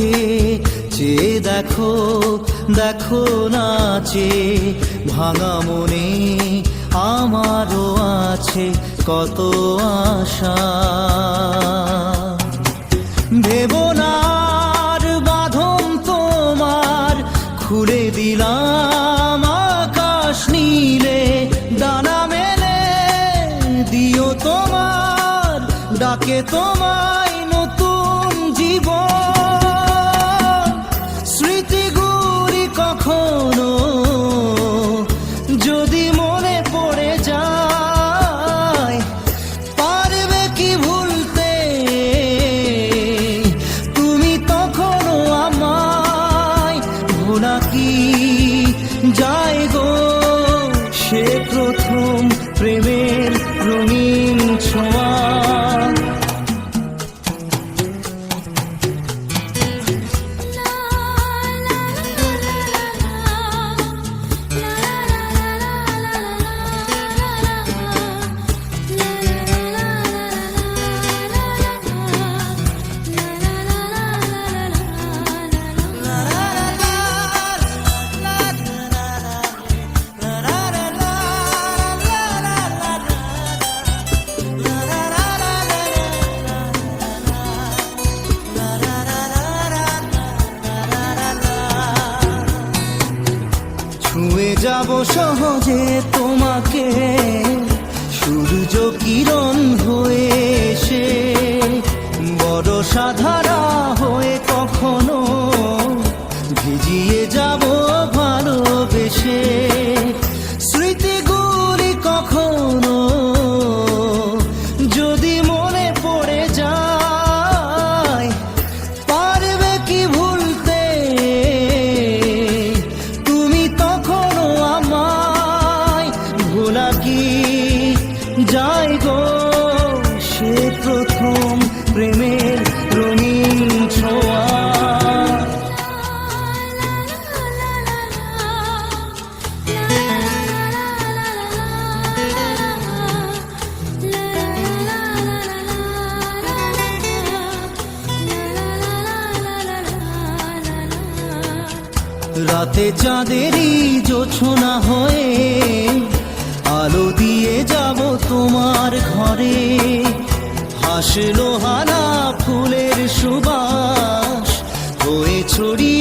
চোখে চেয়ে দেখো, দেখো নাচে ভাঙা মনে আমারও আছে কত আশা। ভেবো না আর বাঁধন তোমার, খুলে দিলাম আকাশ নীলে, ডানা মেলে দিও তোমার ডাকে তোমায় নতুন জীবন। স্মৃতিগুলি কখনো যদি মনে পড়ে যায়, পারবে কি ভুলতে তুমি তখনও আমায়? ভোলা কি যায় গো সে প্রথম প্রেমের রঙিন ছোঁয়া। ছুঁয়ে যাব সহজে তোমাকে সূর্য কিরণ হয়ে এসে, বড় সাধারা হয়ে কখনো ভিজিয়ে যাব ভালোবেসে। স্মৃতিগুলি কখনো যদি মনে পড়ে যায়, পারবে কি ভুলতে তুমি তখনও আমায়? ভোলা কি যায় গো সে প্রথম প্রেমের রঙিন ছোঁয়া। রাতে চাঁদেরই জোছনা হয়ে আলো দিয়ে যাব তোমার ঘরে, হাসলো হানা ফুলের সুবাস হয়ে ছড়িয়ে